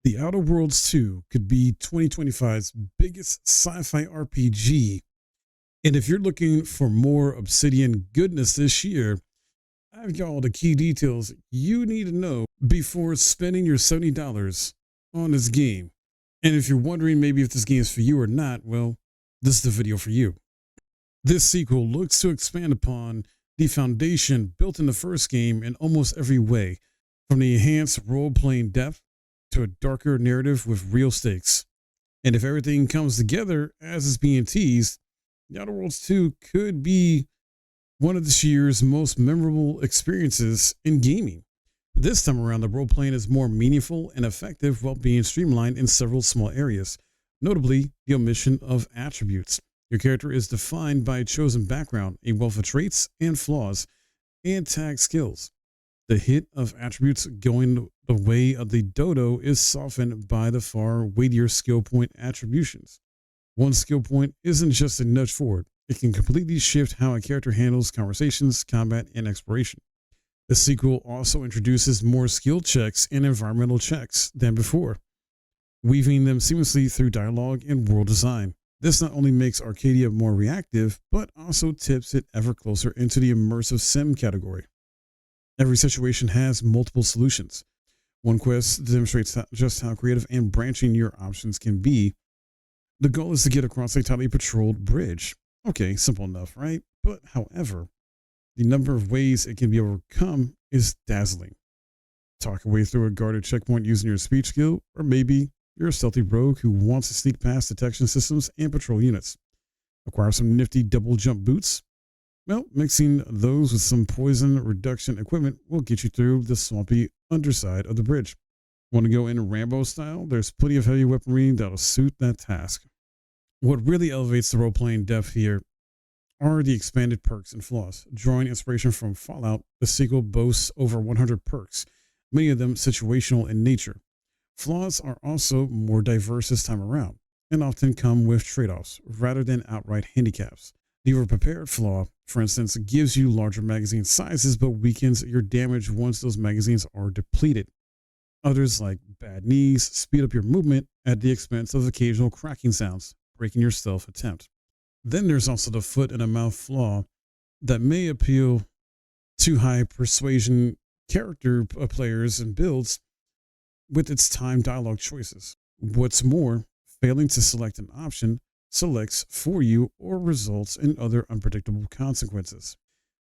The Outer Worlds 2 could be 2025's biggest sci-fi RPG. And if you're looking for more Obsidian goodness this year, I've got all the key details you need to know before spending your $70 on this game. And if you're wondering maybe if this game is for you or not, well, this is the video for you. This sequel looks to expand upon the foundation built in the first game in almost every way, from the enhanced role-playing depth to a darker narrative with real stakes. And if everything comes together as is being teased, The Outer Worlds 2 could be one of this year's most memorable experiences in gaming. This time around, the role-playing is more meaningful and effective while being streamlined in several small areas, notably the omission of attributes. Your character is defined by a chosen background, a wealth of traits and flaws, and tag skills. The hit of attributes going the way of the dodo is softened by the far weightier skill point attributions. One skill point isn't just a nudge forward. It can completely shift how a character handles conversations, combat, and exploration. The sequel also introduces more skill checks and environmental checks than before, weaving them seamlessly through dialogue and world design. This not only makes Arcadia more reactive, but also tips it ever closer into the immersive sim category. Every situation has multiple solutions. One quest demonstrates just how creative and branching your options can be. The goal is to get across a tightly patrolled bridge. Okay, simple enough, right? But however, the number of ways it can be overcome is dazzling. Talk your way through a guarded checkpoint using your speech skill, or maybe you're a stealthy rogue who wants to sneak past detection systems and patrol units. Acquire some nifty double jump boots. Well, mixing those with some poison reduction equipment will get you through the swampy underside of the bridge. Want to go in Rambo style? There's plenty of heavy weaponry that'll suit that task. What really elevates the role-playing depth here are the expanded perks and flaws. Drawing inspiration from Fallout, the sequel boasts over 100 perks, many of them situational in nature. Flaws are also more diverse this time around, and often come with trade-offs rather than outright handicaps. The overprepared flaw, for instance, gives you larger magazine sizes but weakens your damage once those magazines are depleted. Others, like bad knees, speed up your movement at the expense of occasional cracking sounds, breaking your stealth attempt. Then there's also the foot and a mouth flaw that may appeal to high persuasion character players and builds with its timed dialogue choices. What's more, failing to select an option selects for you or results in other unpredictable consequences.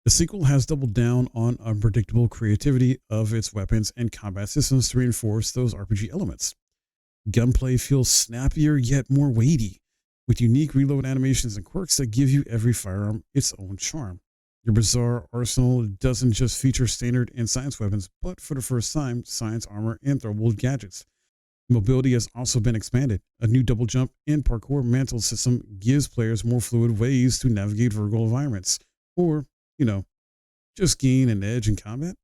The sequel has doubled down on unpredictable creativity of its weapons and combat systems to reinforce those RPG elements. Gunplay feels snappier yet more weighty, with unique reload animations and quirks that give you every firearm its own charm. Your bizarre arsenal doesn't just feature standard and science weapons, but for the first time, science armor and throwable gadgets. Mobility has also been expanded. A new double jump and parkour mantle system gives players more fluid ways to navigate vertical environments, or, just gain an edge in combat.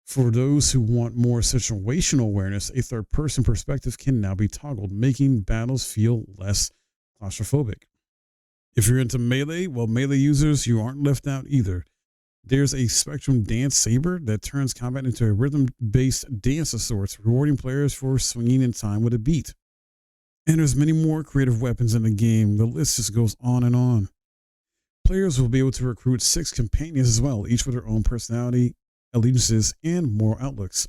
For those who want more situational awareness, a third-person perspective can now be toggled, making battles feel less claustrophobic. If you're into melee, well, melee users, you aren't left out either. There's a Spectrum Dance Saber that turns combat into a rhythm-based dance of sorts, rewarding players for swinging in time with a beat. And there's many more creative weapons in the game. The list just goes on and on. Players will be able to recruit 6 companions as well, each with their own personality, allegiances, and moral outlooks.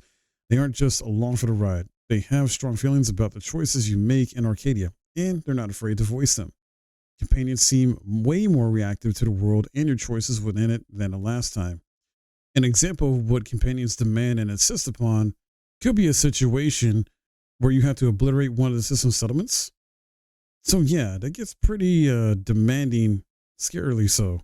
They aren't just along for the ride. They have strong feelings about the choices you make in Arcadia, and they're not afraid to voice them. Companions seem way more reactive to the world and your choices within it than the last time. An example of what companions demand and insist upon could be a situation where you have to obliterate one of the system's settlements. So yeah, that gets pretty demanding, scarily so.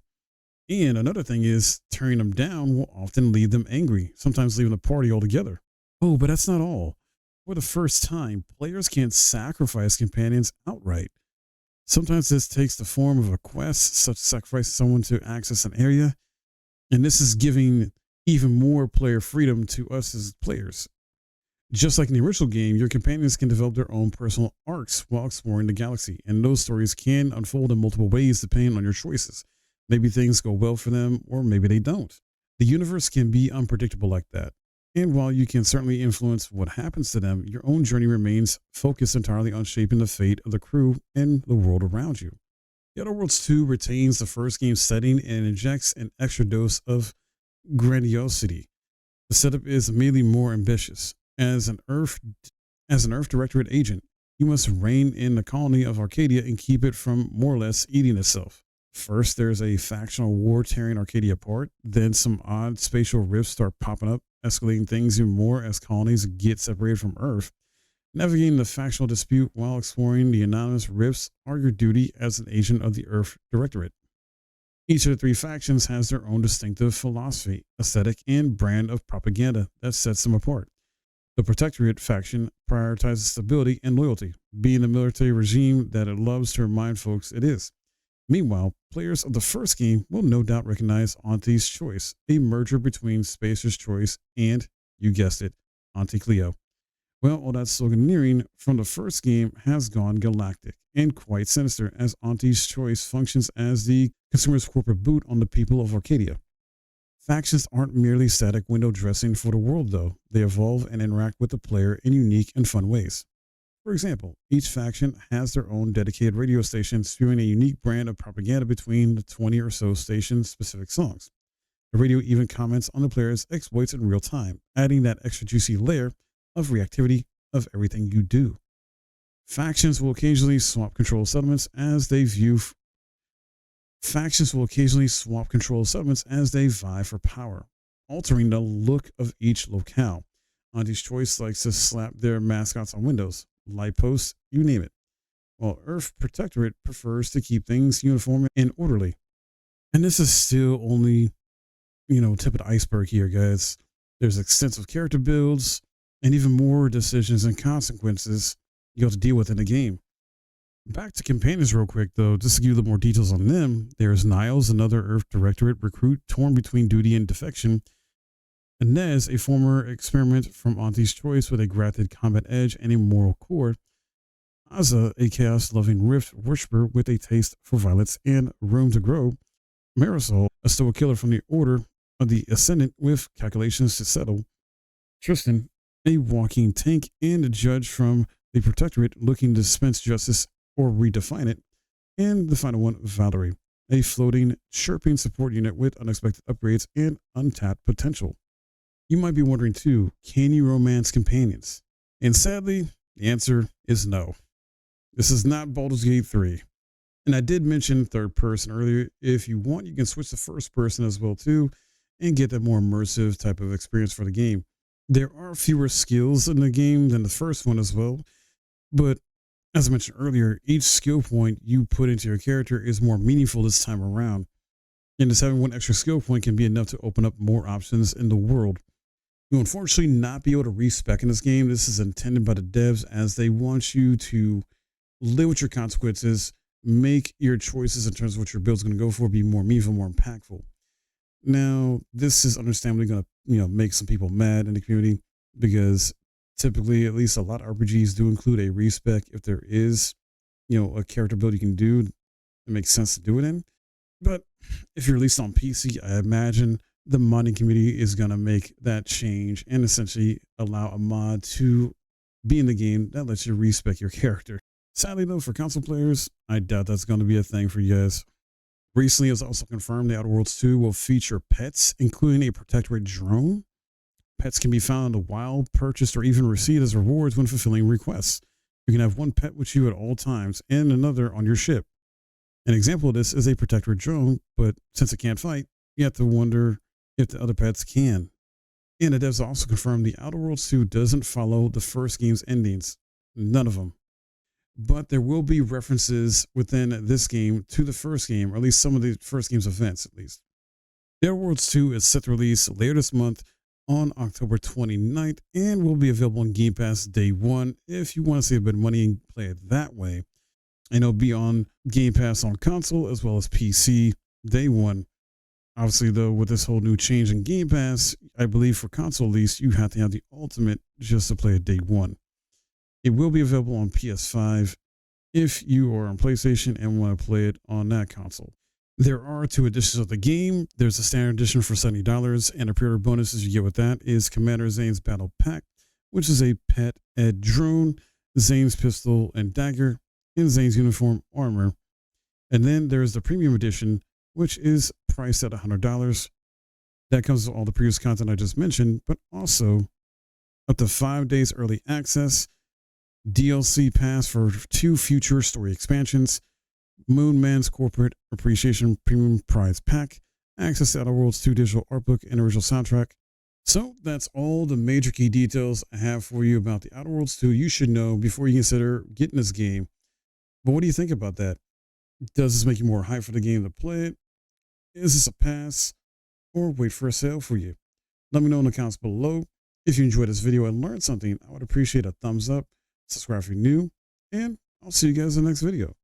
And another thing is, turning them down will often leave them angry, sometimes leaving the party altogether. Oh, but that's not all. For the first time, players can't sacrifice companions outright. Sometimes this takes the form of a quest, such as sacrificing someone to access an area, and this is giving even more player freedom to us as players. Just like in the original game, your companions can develop their own personal arcs while exploring the galaxy, and those stories can unfold in multiple ways depending on your choices. Maybe things go well for them, or maybe they don't. The universe can be unpredictable like that, And while you can certainly influence what happens to them, your own journey remains focused entirely on shaping the fate of the crew and the world around you. The Outer Worlds 2 retains the first game's setting and injects an extra dose of grandiosity. The setup is immediately more ambitious. As an Earth Directorate agent, you must rein in the colony of Arcadia and keep it from more or less eating itself. First, there's a factional war tearing Arcadia apart. Then some odd spatial rifts start popping up, escalating things even more as colonies get separated from Earth. Navigating the factional dispute while exploring the anonymous rifts are your duty as an agent of the Earth Directorate. Each of the three factions has their own distinctive philosophy, aesthetic, and brand of propaganda that sets them apart. The Protectorate faction prioritizes stability and loyalty, being the military regime that it loves to remind folks it is. Meanwhile, players of the first game will no doubt recognize Auntie's Choice, a merger between Spacer's Choice and, you guessed it, Auntie Cleo. Well, all that sloganeering from the first game has gone galactic and quite sinister, as Auntie's Choice functions as the consumer's corporate boot on the people of Arcadia. Factions aren't merely static window dressing for the world, though. They evolve and interact with the player in unique and fun ways. For example, each faction has their own dedicated radio station spewing a unique brand of propaganda between the 20 or so station-specific songs. The radio even comments on the player's exploits in real time, adding that extra juicy layer of reactivity of everything you do. Factions will occasionally swap control settlements as they vie for power, altering the look of each locale. Auntie's Choice likes to slap their mascots on windows, light posts, you name it, while Earth Protectorate prefers to keep things uniform and orderly. And this is still only, tip of the iceberg here, guys. There's extensive character builds and even more decisions and consequences you have to deal with in the game. Back to companions real quick, though, just to give you a little more details on them. There's Niles, another Earth Directorate recruit torn between duty and defection. Inez, a former experiment from Auntie's Choice with a grafted combat edge and a moral core. Aza, a chaos-loving Rift worshiper with a taste for violence and room to grow. Marisol, a stoic killer from the Order of the Ascendant with calculations to settle. Tristan, a walking tank and a judge from the Protectorate looking to dispense justice or redefine it. And the final one, Valerie, a floating, chirping support unit with unexpected upgrades and untapped potential. You might be wondering too, can you romance companions? And sadly, the answer is no. This is not Baldur's Gate 3. And I did mention third person earlier. If you want, you can switch to first person as well too, and get that more immersive type of experience for the game. There are fewer skills in the game than the first one as well, but as I mentioned earlier, each skill point you put into your character is more meaningful this time around. And just having one extra skill point can be enough to open up more options in the world. You'll unfortunately not be able to respec in this game. This is intended by the devs as they want you to live with your consequences, make your choices in terms of what your build's going to go for be more meaningful, more impactful. Now, this is understandably going to, make some people mad in the community because typically, at least a lot of RPGs do include a respec if there is, a character build you can do. It makes sense to do it in. But if you're released on PC, I imagine the modding community is going to make that change and essentially allow a mod to be in the game that lets you respec your character. Sadly, though, for console players, I doubt that's going to be a thing for you guys. Recently, it was also confirmed the Outer Worlds 2 will feature pets, including a Protectorate drone. Pets can be found in the wild, purchased, or even received as rewards when fulfilling requests. You can have one pet with you at all times and another on your ship. An example of this is a Protectorate drone, but since it can't fight, you have to wonder if the other pets can. And the devs also confirmed the Outer Worlds 2 doesn't follow the first game's endings. None of them. But there will be references within this game to the first game, or at least some of the first game's events, at least. The Outer Worlds 2 is set to release later this month on October 29th and will be available on Game Pass day one if you want to save a bit of money and play it that way. And it'll be on Game Pass on console as well as PC day one. Obviously, though, with this whole new change in Game Pass, I believe for console at least, you have to have the Ultimate just to play it day one. It will be available on PS5 if you are on PlayStation and want to play it on that console. There are 2 editions of the game. There's a standard edition for $70, and a pre-order bonuses you get with that is Commander Zane's Battle Pack, which is a pet Ed drone, Zane's pistol and dagger, and Zane's uniform armor. And then there's the premium edition, which is priced at $100. That comes with all the previous content I just mentioned, but also up to 5 days early access, DLC pass for 2 future story expansions, Moonman's Corporate Appreciation Premium Prize Pack, access to Outer Worlds 2 digital art book and original soundtrack. So that's all the major key details I have for you about the Outer Worlds 2 you should know before you consider getting this game. But what do you think about that? Does this make you more hyped for the game to play it? Is this a pass? Or wait for a sale for you? Let me know in the comments below. If you enjoyed this video and learned something, I would appreciate a thumbs up, subscribe if you're new, and I'll see you guys in the next video.